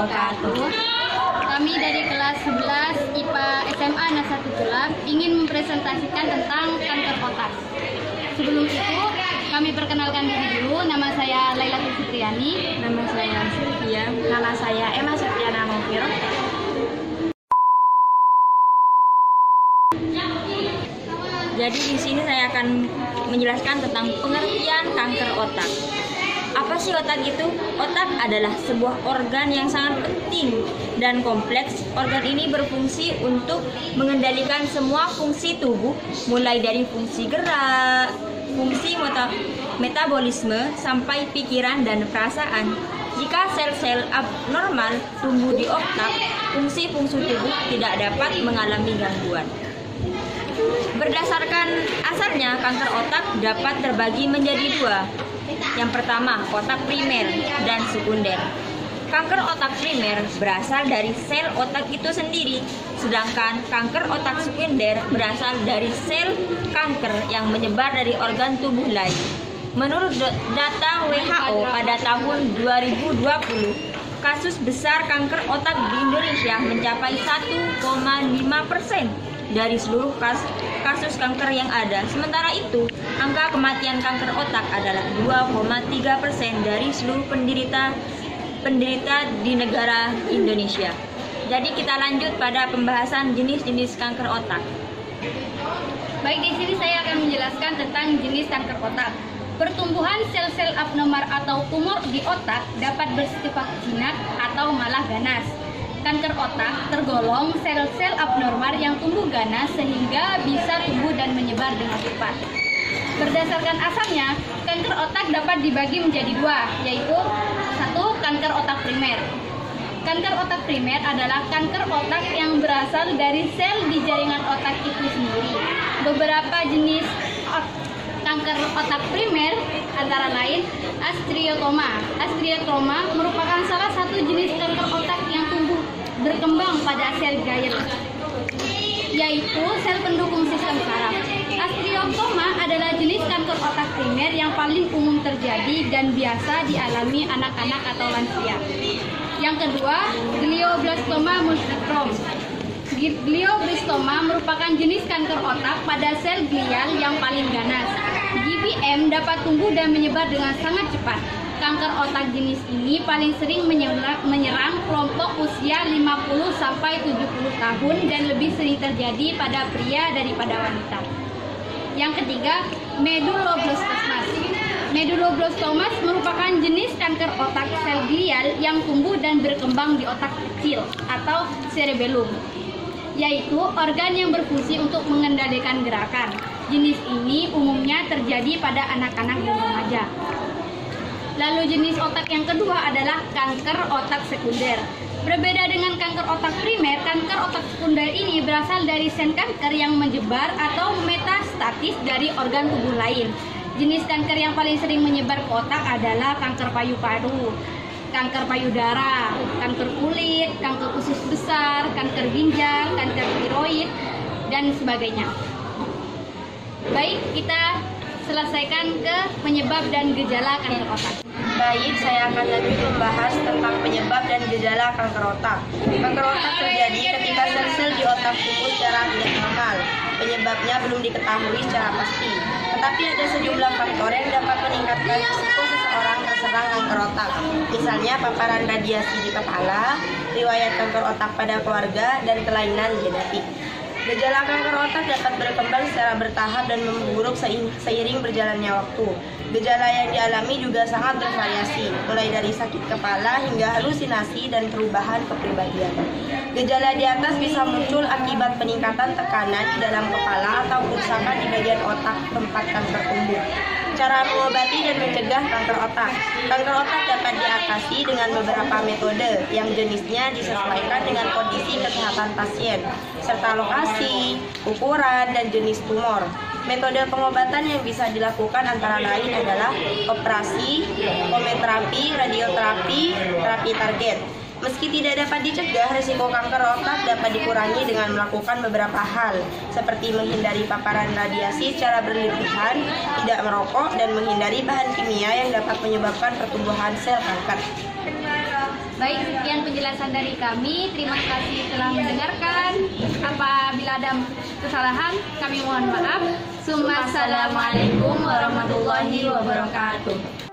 wabarakatuh. Kami dari kelas 11 IPA SMA Nasatu Tulab ingin mempresentasikan tentang kanker otak. Sebelum itu, kami perkenalkan diri dulu. Nama saya Lailatul Fitriani. Nama saya Sylvia. Nama saya Emma Septiana Novir. Jadi di sini saya akan menjelaskan tentang pengertian kanker otak. Apa sih otak itu? Otak adalah sebuah organ yang sangat penting dan kompleks. Organ ini berfungsi untuk mengendalikan semua fungsi tubuh, mulai dari fungsi gerak, fungsi metabolisme, sampai pikiran dan perasaan. Jika sel-sel abnormal tumbuh di otak, fungsi-fungsi tubuh tidak dapat mengalami gangguan. Berdasarkan asalnya, kanker otak dapat terbagi menjadi dua. Yang pertama, otak primer dan sekunder. Kanker otak primer berasal dari sel otak itu sendiri, sedangkan kanker otak sekunder berasal dari sel kanker yang menyebar dari organ tubuh lain. Menurut data WHO pada tahun 2020, kasus besar kanker otak di Indonesia mencapai 1,5% dari seluruh kasus kanker yang ada. Sementara itu, angka kematian kanker otak adalah 2,3% dari seluruh penderita di negara Indonesia. Jadi kita lanjut pada pembahasan jenis-jenis kanker otak. Baik, di sini saya akan menjelaskan tentang jenis kanker otak. Pertumbuhan sel-sel abnormal atau tumor di otak dapat bersifat jinak atau malah ganas. Kanker otak tergolong sel-sel abnormal yang tumbuh ganas sehingga bisa tumbuh dan menyebar dengan cepat. Berdasarkan asalnya, kanker otak dapat dibagi menjadi dua, yaitu satu, kanker otak primer. Kanker otak primer adalah kanker otak yang berasal dari sel di jaringan otak itu sendiri. Beberapa jenis kanker otak primer antara lain asteriotoma. Asteriotoma merupakan salah satu jenis kanker otak yang tumbuh berkembang pada sel glial, yaitu sel pendukung sistem saraf. Asteriotoma adalah jenis kanker otak primer yang paling umum terjadi dan biasa dialami anak-anak atau lansia. Yang kedua, glioblastoma multiforme. Glioblastoma merupakan jenis kanker otak pada sel glial yang paling ganas. GBM dapat tumbuh dan menyebar dengan sangat cepat. Kanker otak jenis ini paling sering menyerang kelompok usia 50 sampai 70 tahun dan lebih sering terjadi pada pria daripada wanita. Yang ketiga, medulloblastomas. Medulloblastomas merupakan jenis kanker otak sel glial yang tumbuh dan berkembang di otak kecil atau cerebellum, yaitu organ yang berfungsi untuk mengendalikan gerakan. Jenis ini umumnya terjadi pada anak-anak dan remaja. Lalu jenis otak yang kedua adalah kanker otak sekunder. Berbeda dengan kanker otak primer, kanker otak sekunder ini berasal dari sel kanker yang menyebar atau metastatis dari organ tubuh lain. Jenis kanker yang paling sering menyebar ke otak adalah kanker paru-paru, kanker payudara, kanker kulit, kanker usus besar, kanker ginjal, kanker tiroid, dan sebagainya. Baik, kita selesaikan ke penyebab dan gejala kanker otak. Baik, saya akan lanjut membahas tentang penyebab dan gejala kanker otak. Kanker otak terjadi ketika sel-sel di otak tumbuh secara tidak normal. Penyebabnya belum diketahui secara pasti. Tetapi ada sejumlah faktor yang dapat meningkatkan risiko seseorang terserang kanker otak. Misalnya paparan radiasi di kepala, riwayat kanker otak pada keluarga, dan kelainan genetik. Gejala kanker otak dapat berkembang secara bertahap dan memburuk seiring berjalannya waktu. Gejala yang dialami juga sangat bervariasi, mulai dari sakit kepala hingga halusinasi dan perubahan kepribadian. Gejala di atas bisa muncul akibat peningkatan tekanan di dalam kepala atau kerusakan di bagian otak tempat kanker tumbuh. Cara mengobati dan mencegah kanker otak. Kanker otak dapat diatasi dengan beberapa metode yang jenisnya disesuaikan dengan kondisi kesehatan pasien, serta lokasi, ukuran, dan jenis tumor. Metode pengobatan yang bisa dilakukan antara lain adalah operasi, kemoterapi, radioterapi, terapi target. Meski tidak dapat dicegah, risiko kanker otak dapat dikurangi dengan melakukan beberapa hal, seperti menghindari paparan radiasi secara berlebihan, tidak merokok, dan menghindari bahan kimia yang dapat menyebabkan pertumbuhan sel kanker. Baik, sekian penjelasan dari kami. Terima kasih telah mendengarkan. Apabila ada kesalahan, kami mohon maaf. Assalamualaikum warahmatullahi wabarakatuh.